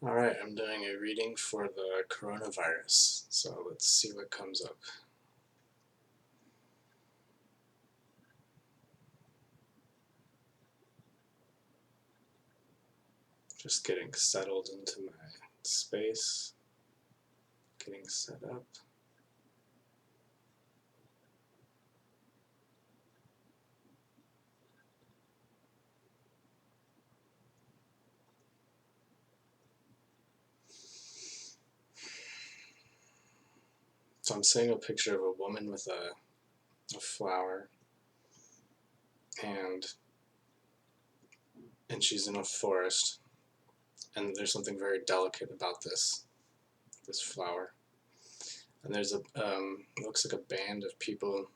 Alright, I'm doing a reading for the coronavirus, so let's see what comes up. Just getting settled into my space, getting set up. So I'm seeing a picture of a woman with a flower, and she's in a forest, and there's something very delicate about this flower. And there's it looks like a band of people.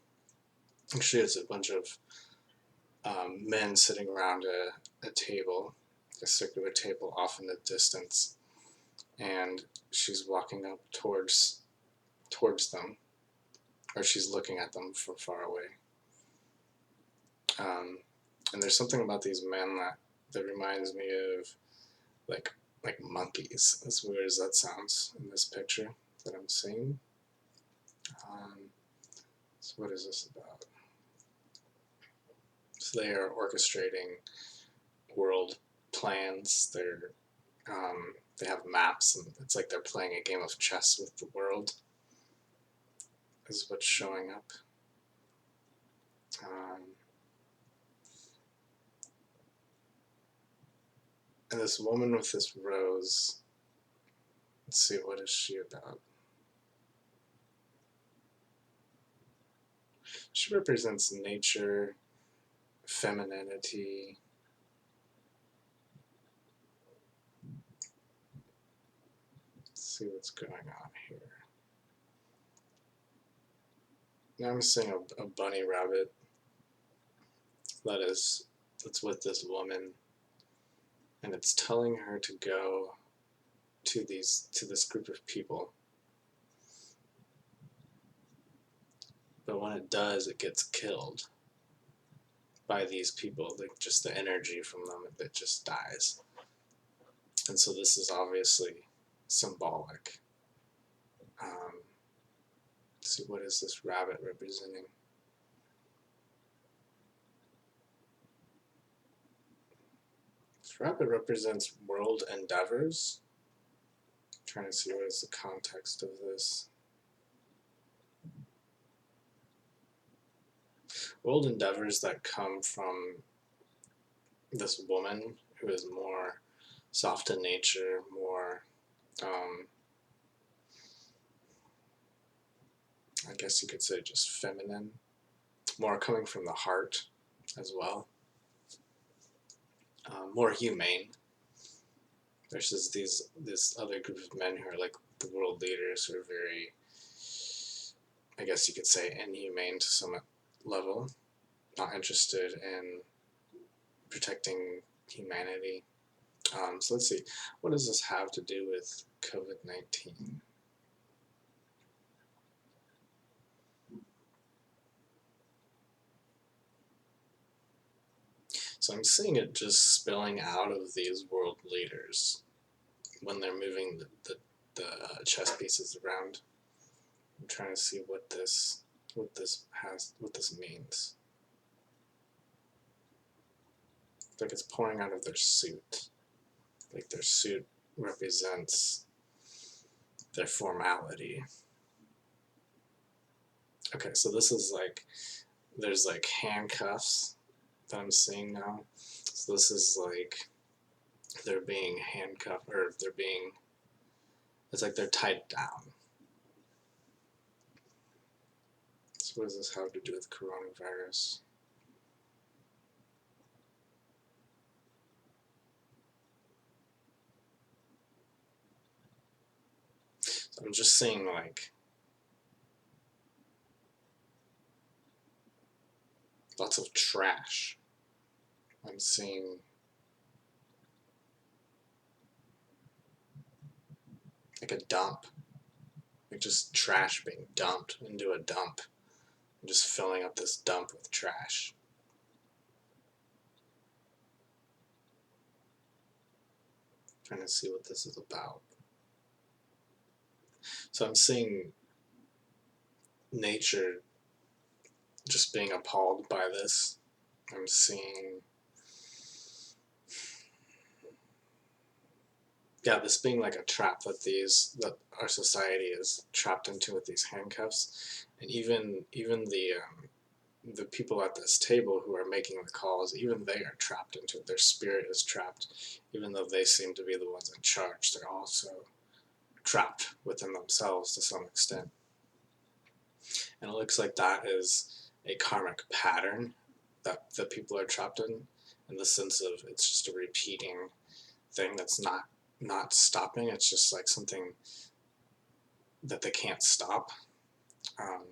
Actually, it's a bunch of men sitting around a table, a circular table off in the distance, and she's walking up towards them, or she's looking at them from far away. And there's something about these men that reminds me of like monkeys, as weird as that sounds in this picture that I'm seeing. So what is this about? So they are orchestrating world plans. They have maps, and it's like they're playing a game of chess with the world, is what's showing up. And this woman with this rose, let's see, what is she about? She represents nature, femininity. Let's see what's going on here. Now I'm seeing a bunny rabbit that's with this woman, and it's telling her to go to this group of people. But when it does, it gets killed by these people. Like, just the energy from them, it just dies. And so this is obviously symbolic. Let's see, what is this rabbit representing? This rabbit represents world endeavors. I'm trying to see what is the context of this. World endeavors that come from this woman who is more soft in nature, more, I guess you could say just feminine, more coming from the heart as well, more humane, versus this other group of men who are like the world leaders, who are very, I guess you could say, inhumane to some level, not interested in protecting humanity. So let's see, what does this have to do with COVID-19? So I'm seeing it just spilling out of these world leaders when they're moving the chess pieces around. I'm trying to see what this means. It's like it's pouring out of their suit. Like their suit represents their formality. Okay, so this is like, there's like handcuffs that I'm seeing now. So this is like they're being handcuffed, or it's like they're tied down. So what does this have to do with coronavirus? So I'm just seeing like lots of trash. I'm seeing like a dump, like just trash being dumped into a dump. I'm just filling up this dump with trash. Trying to see what this is about. So I'm seeing nature just being appalled by this. I'm seeing, yeah, this being like a trap that our society is trapped into with these handcuffs, and even the people at this table who are making the calls, even they are trapped into it. Their spirit is trapped, even though they seem to be the ones in charge. They're also trapped within themselves to some extent. And it looks like that is a karmic pattern that people are trapped in the sense of it's just a repeating thing that's not stopping. It's just like something that they can't stop. Um,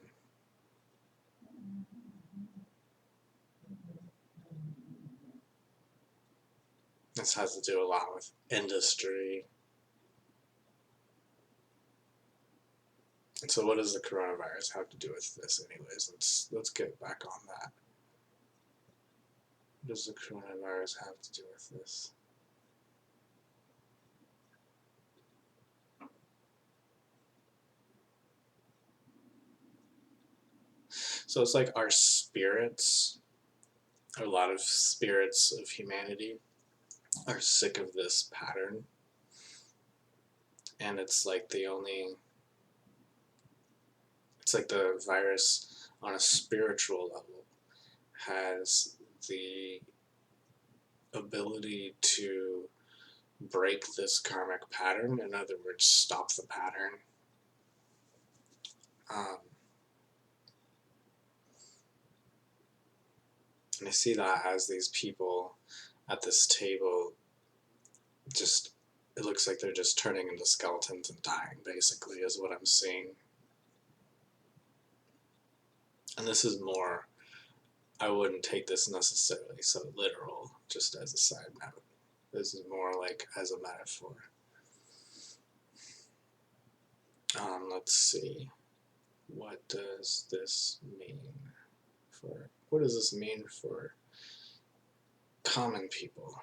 this has to do a lot with industry. And so what does the coronavirus have to do with this anyways? Let's get back on that. What does the coronavirus have to do with this? So it's like our spirits, a lot of spirits of humanity are sick of this pattern. And it's like it's like the virus on a spiritual level has the ability to break this karmic pattern. In other words, stop the pattern. And I see that as these people at this table just, it looks like they're just turning into skeletons and dying, basically, is what I'm seeing. And this is more, I wouldn't take this necessarily so literal, just as a side note. This is more like as a metaphor. Let's see. What does this mean for common people?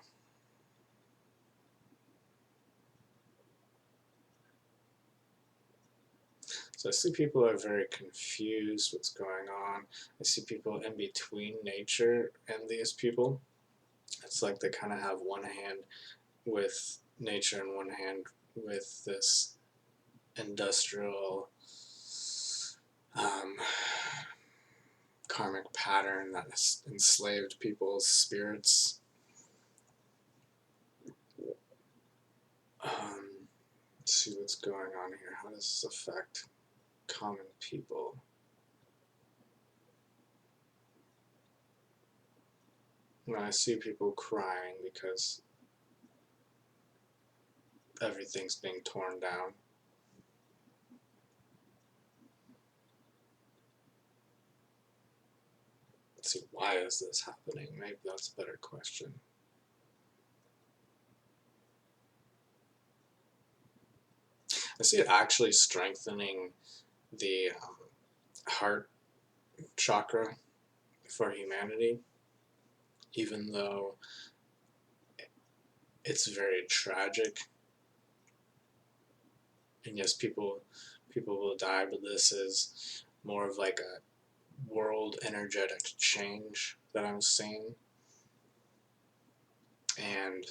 So I see people are very confused what's going on. I see people in between nature and these people. It's like they kind of have one hand with nature and one hand with this industrial karmic pattern that has enslaved people's spirits. Let's see what's going on here. How does this affect common people? When I see people crying because everything's being torn down. Let's see, why is this happening? Maybe that's a better question. I see it actually strengthening the heart chakra for humanity, even though it's very tragic. And yes, people will die, but this is more of like a world energetic change that I'm seeing. And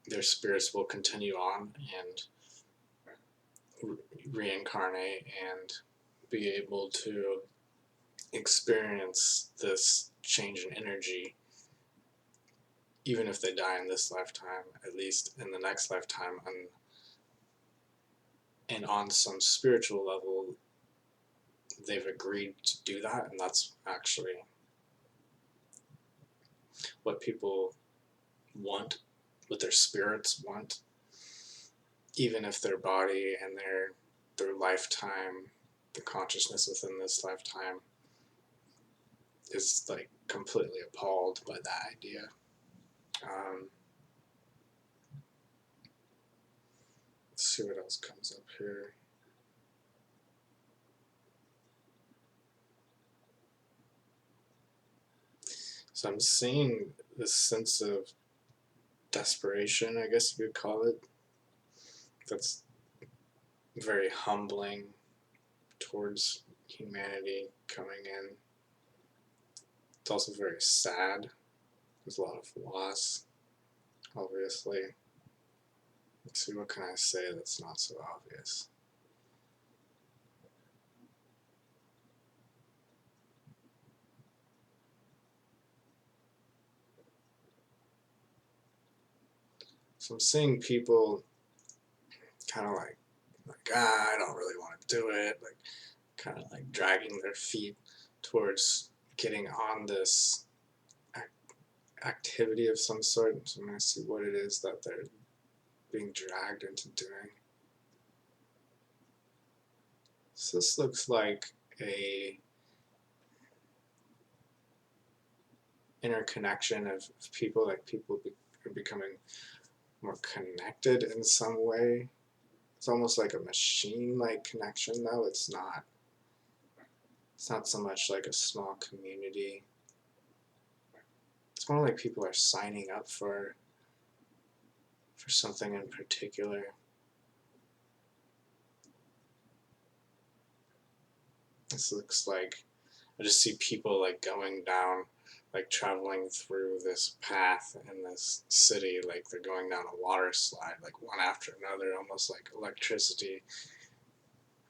their spirits will continue on and reincarnate and be able to experience this change in energy, even if they die in this lifetime, at least in the next lifetime. And on some spiritual level, they've agreed to do that, and that's actually what people want, what their spirits want, even if their body and their lifetime, the consciousness within this lifetime is like completely appalled by that idea. Let's see what else comes up here. So I'm seeing this sense of desperation, I guess you could call it. That's very humbling towards humanity coming in. It's also very sad. There's a lot of loss, obviously. Let's see, what can I say that's not so obvious? So I'm seeing people kind of like I don't really want to do it, like kind of like dragging their feet towards getting on this activity of some sort. So I'm going to see what it is that they're being dragged into doing. So this looks like a interconnection of people, like people are becoming more connected in some way. It's almost like a machine-like connection, though. It's not so much like a small community. It's more like people are signing up for something in particular. This looks like, I just see people like going down, like traveling through this path in this city, like they're going down a water slide, like one after another, almost like electricity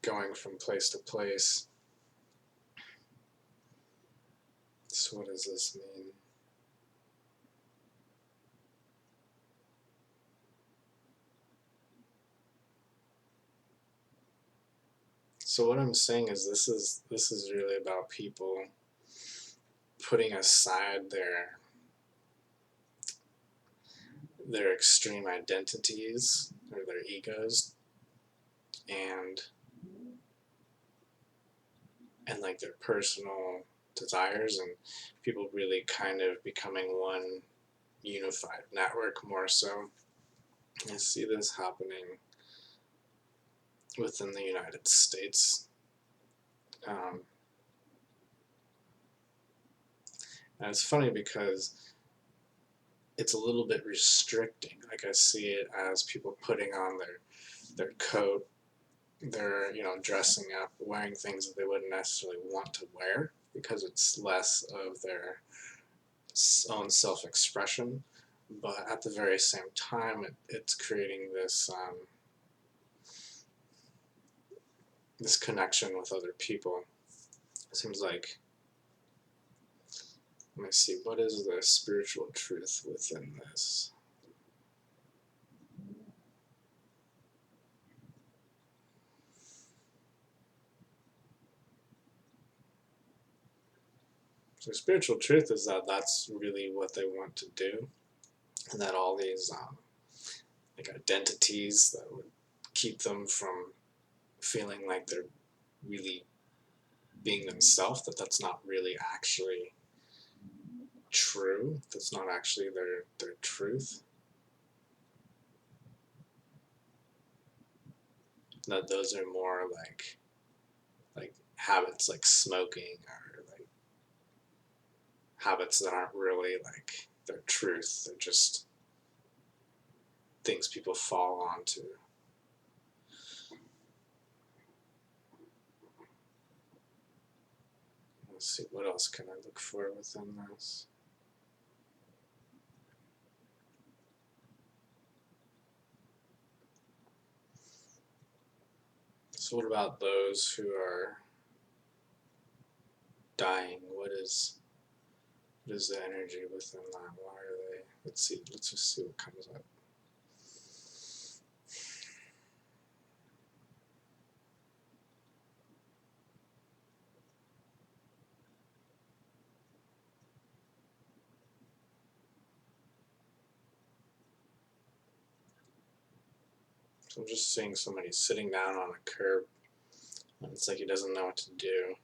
going from place to place. So what does this mean? So what I'm saying is this is really about people putting aside their extreme identities or their egos and like their personal desires, and people really kind of becoming one unified network more so. I see this happening within the United States. And it's funny because it's a little bit restricting. Like I see it as people putting on their coat, they're dressing up, wearing things that they wouldn't necessarily want to wear because it's less of their own self-expression. But at the very same time, it's creating this this connection with other people. It seems like, let me see, what is the spiritual truth within this? So spiritual truth is that that's really what they want to do, and that all these like identities that would keep them from feeling like they're really being themselves, that's not really actually true. That's not actually their truth. That those are more like habits like smoking, or like habits that aren't really like their truth. They're just things people fall onto. Let's see, what else can I look for within this? So what about those who are dying? What is the energy within that? Why are they? Let's see. Let's just see what comes up. So I'm just seeing somebody sitting down on a curb, and it's like he doesn't know what to do.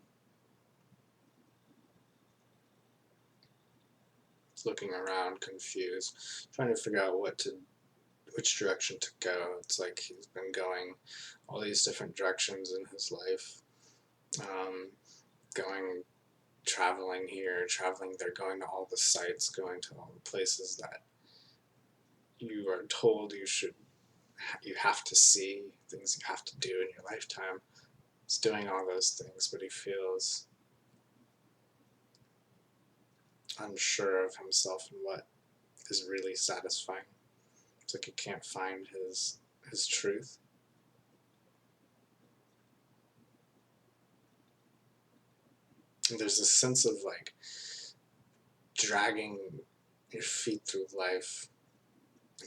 He's looking around, confused, trying to figure out which direction to go. It's like he's been going all these different directions in his life, going, traveling here, traveling there, going to all the sites, going to all the places that you are told you have to see, things you have to do in your lifetime. He's doing all those things, but he feels unsure of himself and what is really satisfying. It's like he can't find his truth. And there's this sense of like dragging your feet through life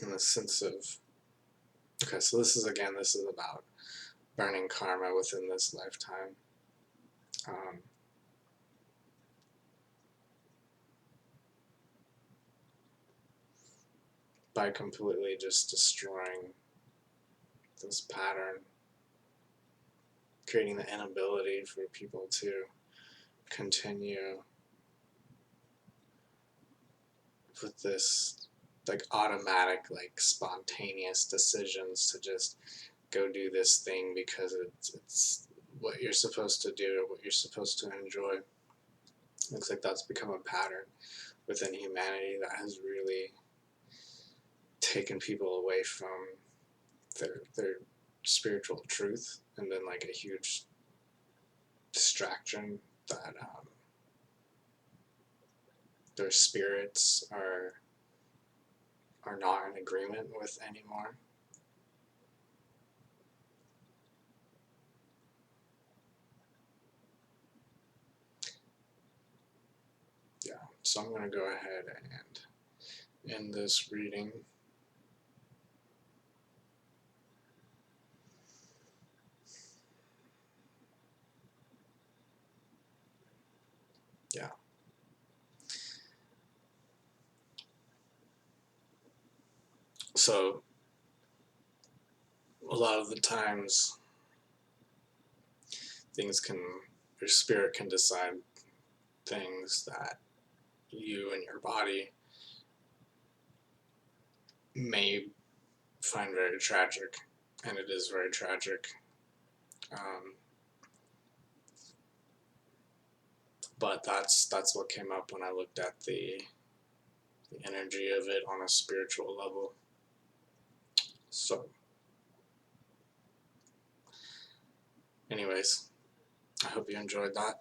in the sense of, okay, so this is about burning karma within this lifetime. By completely just destroying this pattern, creating the inability for people to continue with this like automatic, like spontaneous decisions to just go do this thing because it's what you're supposed to do or what you're supposed to enjoy. Looks like that's become a pattern within humanity that has really taken people away from their spiritual truth and been like a huge distraction that their spirits are not in agreement with anymore. Yeah, so I'm going to go ahead and end this reading. Yeah. So a lot of the times your spirit can decide things that you and your body may find very tragic, and it is very tragic. But that's what came up when I looked at the energy of it on a spiritual level. So, anyways, I hope you enjoyed that.